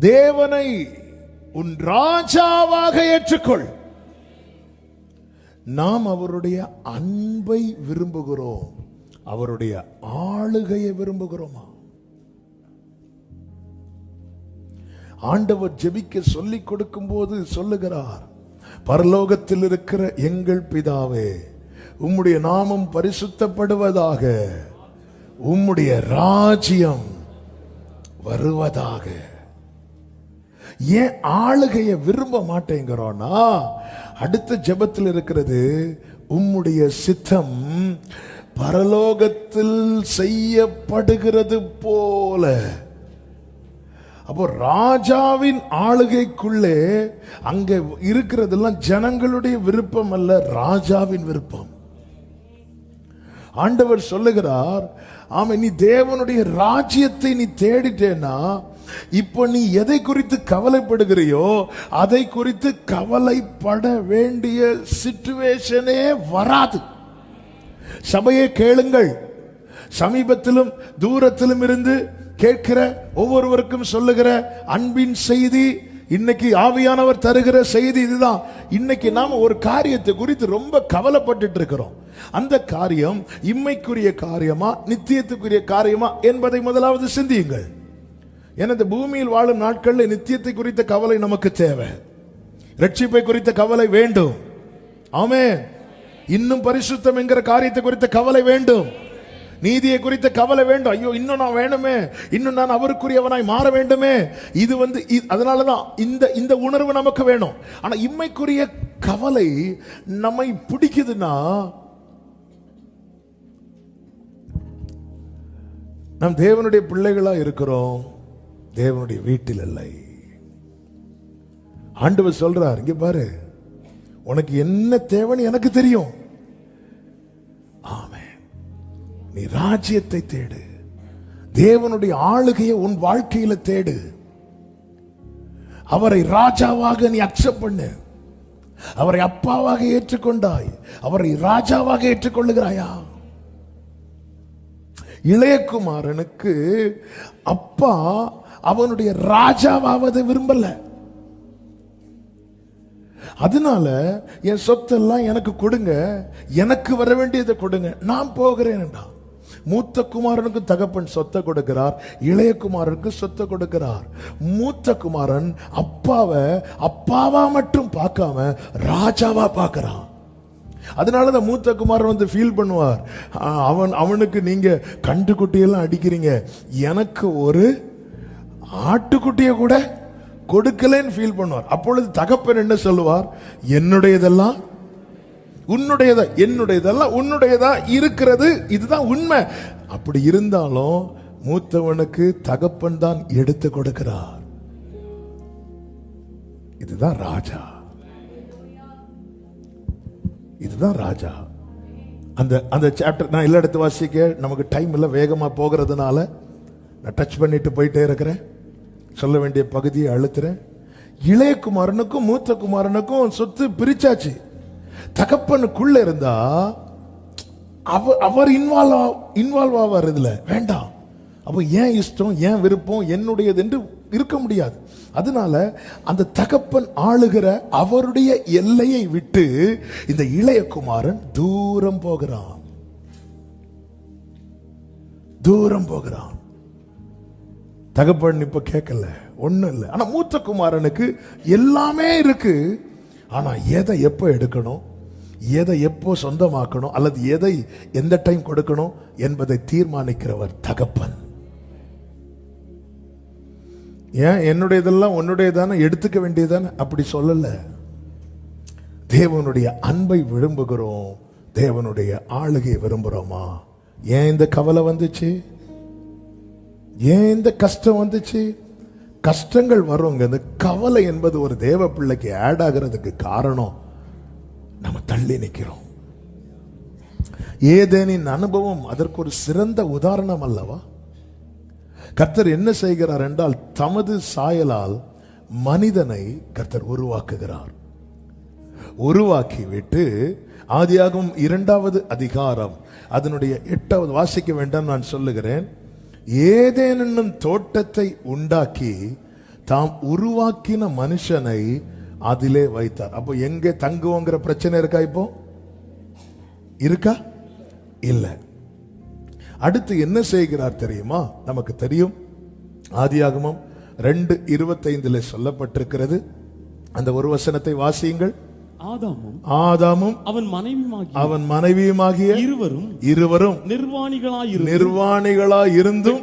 தேவனை உன் ராஜாவாக ஏற்றுக்கொள். நாம் அவருடைய அன்பை விரும்புகிறோம், அவருடைய ஆளுகையை விரும்புகிறோமா? ஆண்டவர் ஜெபிக்க சொல்லிக் கொடுக்கும் போது சொல்லுகிறார், பரலோகத்தில் இருக்கிற எங்கள் பிதாவே, உம்முடைய நாமம் பரிசுத்தப்படுவதாக, உம்முடைய ராஜ்யம் வருவதாக. ஏன் ஆளுகையை விரும்ப மாட்டேங்கிறோம்னா, அடுத்த ஜெபத்தில் இருக்கிறது, உம்முடைய சித்தம் பரலோகத்தில் செய்யப்படுகிறது போல. அப்போ ராஜாவின் ஆளுகைக்குள்ளே அங்க இருக்கிறதெல்லாம் ஜனங்களுடைய விருப்பம் அல்ல, ராஜாவின் விருப்பம். ஆண்டவர் சொல்லுகிறார், ஆமா, நீ தேவனுடைய ராஜ்யத்தை நீ தேடிட்டேன்னா இப்ப நீ எதை குறித்து கவலைப்படுகிறையோ அதை குறித்து கவலைப்பட வேண்டிய சிச்சுவேஷனே வராது. சபையை கேளுங்கள், சமீபத்திலும் தூரத்திலும் இருந்து கேட்கிற ஒவ்வொருவருக்கும் சொல்லுகிற அன்பின் செய்தி, இன்னைக்கு ஆவியானவர் தருகிற செய்தி இதுதான். இன்னைக்கு நாம ஒரு காரியத்தை குறித்து ரொம்ப கவலைப்பட்டு இருக்கிறோம். அந்த காரியம் இம்மைக்குரிய காரியமா நித்தியத்துக்குரிய காரியமா என்பதை முதலாவது சிந்தியுங்கள். எனது பூமியில் வாழும் நாட்களில் நித்தியத்தை குறித்த கவலை நமக்கு தேவை, ரட்சிப்பை குறித்த கவலை வேண்டும். ஆமென். இன்னும் பரிசுத்தம் என்கிற காரியத்தை குறித்த கவலை வேண்டும், நீதியை குறித்த கவலை வேண்டும். ஐயோ, இன்னும் நான் வேணுமே, இன்னும் நான் அவருக்குரியவனாய் மாற வேண்டுமே. இது அதனாலதான் இந்த உணர்வு நமக்கு வேணும். ஆனா இம்மைக்குரிய கவலை நம்மை பிடிக்குதுன்னா, நாம் தேவனுடைய பிள்ளைகளா இருக்கிறோம், தேவனுடைய வீட்டில் இல்லை. ஆண்டவர் சொல்றார், இங்க பாரு, உனக்கு என்ன தேவைன்னு எனக்கு தெரியும். ஆமென். நீ ராஜ்யத்தை தேடு, தேவனுடைய ஆளுகையை உன் வாழ்க்கையில தேடு. அவரை ராஜாவாக நீ அக்செப்ட் பண்ணு. அவரை அப்பாவாக ஏற்றுக்கொண்டாய், அவரை ராஜாவாக ஏற்றுக்கொள்ளுகிறாயா? இளையகுமாரனுக்கு அப்பா அவனுடைய ராஜாவாவதை விரும்பல. அதனால என் சொத்தெல்லாம் எனக்கு கொடுங்க, எனக்கு வர வேண்டியதை கொடுங்க, நான் போகிறேன். மூத்த குமாரனுக்கு தகப்பன் சொத்தை கொடுக்கிறார், இளைய குமாரனுக்கு சொத்தை கொடுக்கிறார். மூத்த குமாரன் அப்பாவை அப்பாவா மட்டும் பார்க்காம ராஜாவா பார்க்கிறான். அதனாலதான் மூத்த குமாரன் ஃபீல் பண்ணுவார், அவனுக்கு நீங்க கண்டுக்குட்டியெல்லாம் அடிக்கிறீங்க, எனக்கு ஒரு ஆட்டுக்குட்டிய கூட கொடுக்கலன்னு ஃபீல் பண்ணுவார். அப்பொழுது தகப்பன் என்ன சொல்லுவார், என்னுடையதெல்லாம் உன்னுடையதா, என்னுடையதெல்லாம் உன்னுடையதா இருக்கிறது, இதுதான் உண்மை. அப்படி இருந்தாலும் மூத்தவனுக்கு தகப்பன் தான் எடுத்து கொடுக்கிறார். இதுதான் ராஜா, இதுதான் ராஜா. அந்த சாப்டர் நான் எல்லா இடத்து வாசிக்க நமக்கு டைம் இல்லை, வேகமா போகிறதுனால நான் டச் பண்ணிட்டு போயிட்டே இருக்கிறேன். சொல்ல வேண்டிய பகுதியை அழுத்துறேன். இளைய குமாரனுக்கும் மூத்த குமாரனுக்கும் சொத்து பிரிச்சாச்சு. தகப்பனுக்குள்ள இருந்தா அவர் இன்வால்வ் ஆவார், இதுல வேண்டாம். அப்ப ஏன் இஷ்டம், ஏன் விருப்பம், என்னுடையது என்று இருக்க முடியாது. அதனால அந்த தகப்பன் ஆளுகிற அவருடைய எல்லையை விட்டு இந்த இளைய குமாரன் தூரம் போகிறான், தூரம் போகிறான். தகப்பன் இப்ப கேட்கல, ஒண்ணும் இல்லை. ஆனா மூத்த குமாரனுக்கு எல்லாமே இருக்கு. ஆனா எதை எப்போ எடுக்கணும், எதை எப்போ சொந்தமாக்கணும், அல்லது எதை எந்த டைம் கொடுக்கணும் என்பதை தீர்மானிக்கிறவர் தகப்பன். ஏன் என்னுடையதெல்லாம் உன்னுடையதானே, எடுத்துக்க வேண்டியதானே, அப்படி சொல்லல. தேவனுடைய அன்பை விரும்புகிறோம், தேவனுடைய ஆளுகையை விரும்புகிறோமா? ஏன் இந்த கவலை வந்துச்சு, ஏன் இந்த கஷ்டம் வந்துச்சு? கஷ்டங்கள் வருங்க. இந்த கவலை என்பது ஒரு தேவ பிள்ளைக்கு ஆட் ஆகிறதுக்கு காரணம் நம்ம தள்ளி நிற்கிறோம். ஏதேனின் அனுபவம் அதற்கு ஒரு சிறந்த உதாரணம் அல்லவா? கர்த்தர் என்ன செய்கிறார் என்றால், தமது சாயலால் மனிதனை கர்த்தர் உருவாக்குகிறார். உருவாக்கி விட்டு ஆதியாகமம் 2வது அதிகாரம் அதனுடைய 8வது வாசிக்க வேண்டாம், நான் சொல்லுகிறேன். ஏதேனும் தோட்டத்தை உண்டாக்கி தாம் உருவாக்கின மனுஷனை அதிலே வைத்தார். அப்போ எங்க தங்குவோங்கிற பிரச்சனை இருக்கா? இப்போ இருக்கா? இல்ல. அடுத்து என்ன செய்கிறார் தெரியுமா? நமக்கு தெரியும், ஆதியாகமம் 2:25 சொல்லப்பட்டிருக்கிறது. அந்த ஒரு வசனத்தை வாசியுங்கள். ஆதாமும் அவன் மனைவியுமாகிய இருவரும் நிர்வாணிகளாயிருந்தும்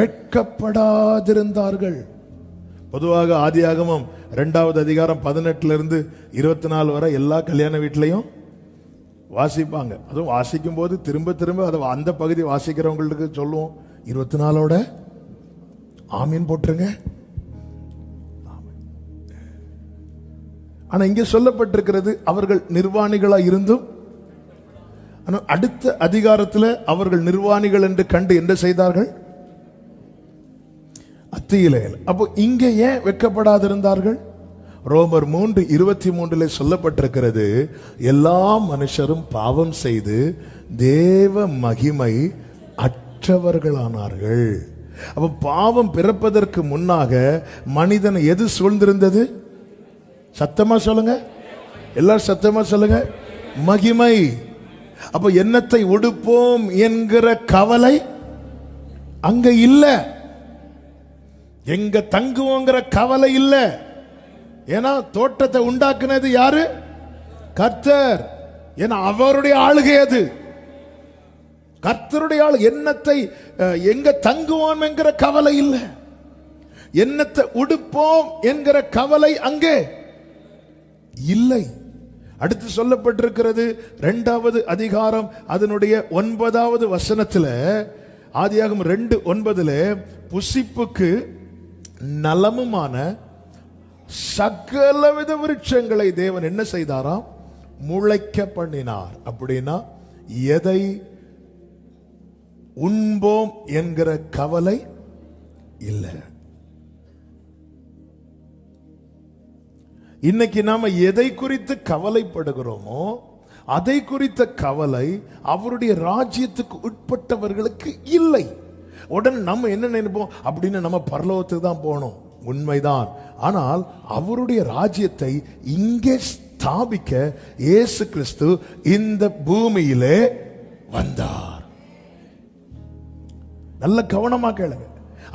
வெட்கப்படாதிருந்தார்கள். பொதுவாக ஆதியாகமம் 2வது அதிகாரம் 18 24 வரை எல்லா கல்யாண வீட்டிலையும் வாசிப்பாங்க. அதுவும் வாசிக்கும் போது திரும்ப திரும்ப அதை அந்த பகுதி வாசிக்கிறவங்களுக்கு சொல்லுவோம், 24ஓட ஆமீன் போட்டுருங்க. ஆனா இங்க சொல்லப்பட்டிருக்கிறது அவர்கள் நிர்வாணிகளா இருந்தும். அடுத்த அதிகாரத்தில் அவர்கள் நிர்வாணிகள் என்று கண்டு என்ன செய்தார்கள்? அத்தியிலே. அப்போ இங்க ஏன் வெட்கப்படாதிருந்தார்கள்? ரோமர் 3:23 சொல்லப்பட்டிருக்கிறது, எல்லா மனுஷரும் பாவம் செய்து தேவ மகிமை அற்றவர்களானார்கள். அப்ப பாவம் பிறப்பதற்கு முன்னாக மனிதனை எது சூழ்ந்திருந்தது? சத்தமா சொல்லுங்க, எல்லாரும் சத்தமா சொல்லுங்க, மகிமை. அப்ப என்னத்தை உடுப்போம் என்கிற கவலை அங்க இல்ல, எங்க தங்குவோங்கிற கவலை இல்ல. ஏன்னா தோட்டத்தை உண்டாக்குனது யாரு? கர்த்தர். ஏன்னா அவருடைய ஆளுகை அது, கர்த்தருடைய ஆளு. என்னத்தை எங்க தங்குவோம் என்கிற கவலை இல்ல, என்னத்தை உடுப்போம் என்கிற கவலை அங்கே இல்லை. அடுத்து சொல்லப்பட்டிருக்கிறது 2வது அதிகாரம் அதனுடைய 9வது வசனத்தில், ஆதியாகமம் 2:9, புசிப்புக்கு நலமுமான சகலவித விருட்சங்களை தேவன் என்ன செய்தாராம்? முளைக்க பண்ணினார். அப்படின்னா எதை உண்போம் என்கிற கவலை இல்லை. இன்னைக்கு நாம எதை குறித்து கவலைப்படுகிறோமோ அதை குறித்த கவலை அவருடைய ராஜ்யத்துக்கு உட்பட்டவர்களுக்கு இல்லை. உடனே நம்ம என்ன நினைப்போம்? அப்படின்னு நம்ம பரலோகத்துக்கு தான் போகணும், உண்மைதான். ஆனால் அவருடைய ராஜ்யத்தை இங்கே ஸ்தாபிக்க இயேசு கிறிஸ்து இந்த பூமியிலே வந்தார். நல்ல கவனமா கேளுங்க.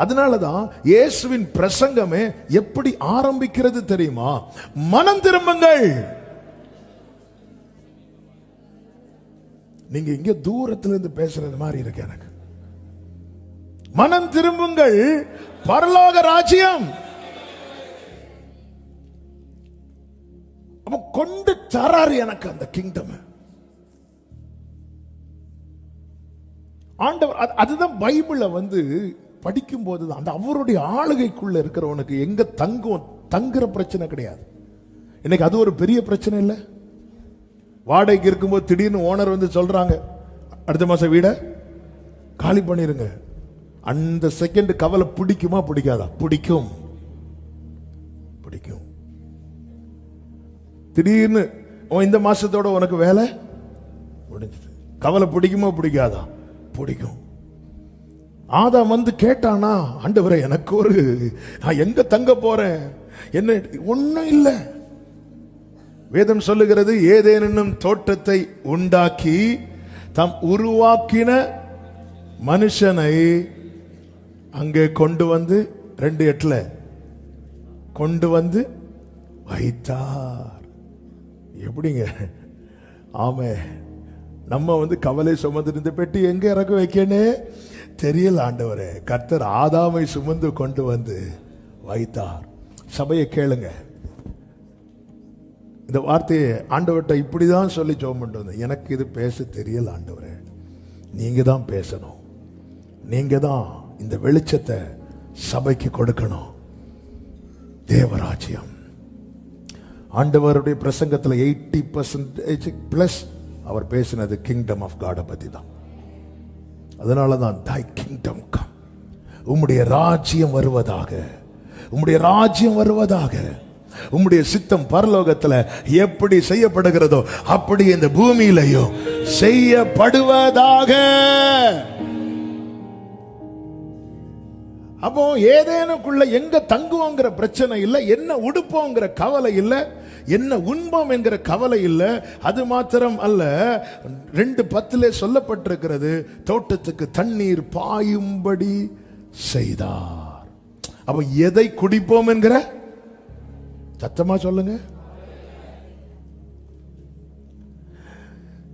அதனாலதான் இயேசுவின் பிரசங்கமே எப்படி ஆரம்பிக்கிறது தெரியுமா? மனம் திரும்புங்கள். நீங்க இங்க தூரத்துல இருந்து பேசுறது மாதிரி இருக்கு எனக்கு. மனம் திரும்புங்கள், பரலோக ராஜ்யம் கொண்டு தராரு எனக்கு அந்த கிங்டம். ஆண்டவர் அதுதான் பைபிளை படிக்கும் போதுதான் அந்த அவருடைய ஆளுகைக்குள்ள இருக்கிறவனுக்கு எங்க தங்குற பிரச்சனை கிடையாது. இன்னைக்கு அது ஒரு பெரிய பிரச்சனை இல்லை. வாடகைக்கு இருக்கும்போது திடீர்னு ஓனர் சொல்றாங்க, அடுத்த மாசம் வீட காலி பண்ணிருங்க. அந்த செகண்ட் கவலை பிடிக்குமா பிடிக்காதா? பிடிக்கும். பிடிக்கும். திடீர்னு இந்த மாசத்தோட உனக்கு வேலை முடிஞ்சது. கவலை பிடிக்குமா பிடிக்காதா? பிடிக்கும். ஆதாம் கேட்டானா, ஆண்டவரே எனக்கு நான் எங்க தங்க போறேன், என்ன ஒண்ணும் இல்லை. வேதம் சொல்லுகிறது, ஏதேனும் தோட்டத்தை உண்டாக்கி தாம் உருவாக்கின மனுஷனை அங்கே கொண்டு 2:8 கொண்டு வைத்தார். எப்படிங்க? ஆமே, நம்ம கவலை சுமந்து பெட்டி எங்க இறக்க வைக்கனே தெரியல. ஆண்டவரே, கர்த்தர் ஆதாமை சுமந்து கொண்டு வைத்தார். சபையை கேளுங்க, இந்த வார்த்தையை ஆண்டவர்கிட்ட இப்படிதான் சொல்லி ஜெபம் பண்ணிட்டு வந்தேன். எனக்கு இது பேச தெரியல ஆண்டவரே, நீங்க தான் பேசணும், நீங்க தான் இந்த வெளிச்சத்தை சபைக்கு கொடுக்கணும். தேவராஜ்யம். ஆண்டவருடைய பிரசங்கத்தில் 80% அவர் பேசினது கிங்டம் ஆஃப் காட் பத்தி தான். அதனாலதான் thy kingdom come, உம்முடைய ராஜ்யம் வருவதாக, உம்முடைய ராஜ்யம் வருவதாக. உம்முடைய சித்தம் பரலோகத்தில் எப்படி செய்யப்படுகிறதோ அப்படி இந்த பூமியிலையும் செய்யப்படுவதாக. அப்போ ஏதேனுக்குள்ள எங்க தங்குவோங்கிற பிரச்சனை இல்லை, என்ன உடுப்போங்கிற கவலை இல்லை, என்ன உண்போம் என்கிற கவலை இல்லை. அது மாத்திரம் அல்ல, 2:10 சொல்லப்பட்டிருக்கிறது, தோட்டத்துக்கு தண்ணீர் பாயும்படி செய்தார். அப்ப எதை குடிப்போம் என்கிற, சத்தமா சொல்லுங்க.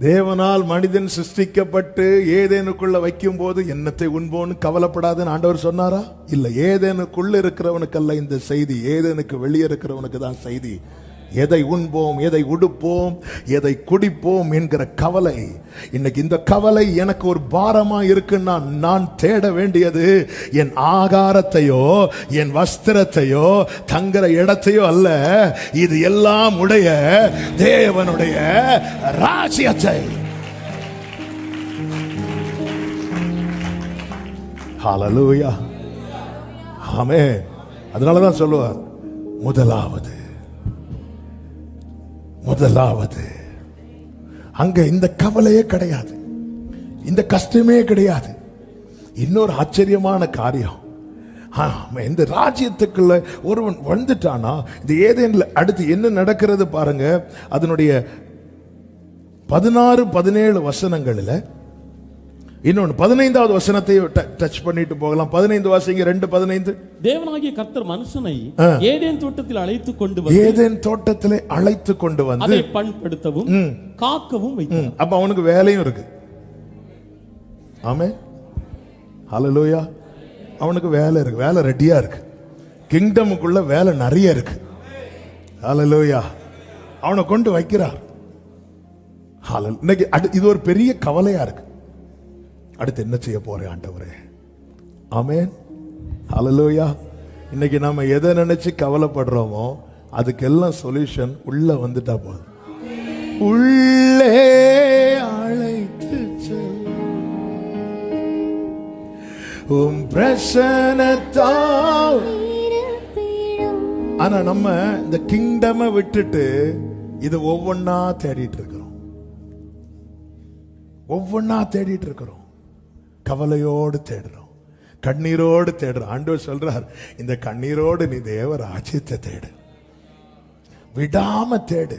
தேவனால் மனிதன் சிருஷ்டிக்கப்பட்டு ஏதேனுக்குள்ள வைக்கும் போது என்னத்தை உண்போன்னு கவலைப்படாதுன்னு ஆண்டவர் சொன்னாரா? இல்ல. ஏதேனுக்குள்ள இருக்கிறவனுக்கு அல்ல இந்த செய்தி, ஏதேனுக்கு வெளியே இருக்கிறவனுக்கு தான் செய்தி. எதை உண்போம், எதை உடுப்போம், எதை குடிப்போம் என்கிற கவலை. இன்னைக்கு இந்த கவலை எனக்கு ஒரு பாரமா இருக்குன்னா நான் தேட வேண்டியது என் ஆகாரத்தையோ என் வஸ்திரத்தையோ தங்குற இடத்தையோ அல்ல, இது எல்லாம் உடைய தேவனுடைய ராஜ்யத்தை. ஹல்லேலூயா, ஆமென். அதனாலதான் சொல்லுவார், முதலாவது அங்க இந்த கவலையே கிடையாது, இந்த கஷ்டமே கிடையாது. இன்னொரு ஆச்சரியமான காரியம், இந்த ராஜ்யத்துக்குள்ள ஒருவன் வந்துட்டானா, இந்த ஏதேன்ல அடுத்து என்ன நடக்கிறது பாருங்க. அதனுடைய 16-17 வசனங்களில் இன்னொன்று 15வது வசனத்தை டச் பண்ணிட்டு போகலாம். 15 வாசிங்க. 2:15. தேவனாகிய கர்த்தர் மனுஷனை ஏதேன் தோட்டத்தில் அழைத்துக் கொண்டு வந்து, ஏதேன் தோட்டத்திலே அழைத்து கொண்டு வந்து அதை பண்படுத்தவும் காக்கவும் வைத்தார். அப்ப அவனுக்கு வேலையும் இருக்கு. ஆமென், ஹல்லேலூயா. அவனுக்கு வேலை இருக்கு, வேலை ரெடியா இருக்கு. கிங்டமுக்குள்ள வேலை நிறைய இருக்கு. ஹல்லேலூயா. அவனை கொண்டு வைக்கிறார். இன்னைக்கு இது ஒரு பெரிய கவலையா இருக்கு. அடுத்து என்ன செய்ய போறேன் ஆண்டவரே? ஆமென், ஹல்லேலூயா. இன்னைக்கு நாம எதை நினைச்சு கவலைப்படுறோமோ அதுக்கெல்லாம் சொல்யூஷன் உள்ள வந்துட்டா போதும். உள்ளே அழைத்து உம் பிரசன்னத்தால். ஆனா நம்ம இந்த கிங்டமை விட்டுட்டு இது ஒவ்வொன்னா தேடிட்டு இருக்கிறோம், ஒவ்வொன்னா தேடிட்டு இருக்கிறோம். கவலையோடு தேடுறோம், கண்ணீரோடு தேடுறோம். ஆண்டவர் சொல்றார், இந்த கண்ணீரோடு நீ தேவ ராஜ்யத்தை தேடு, விடாம தேடு.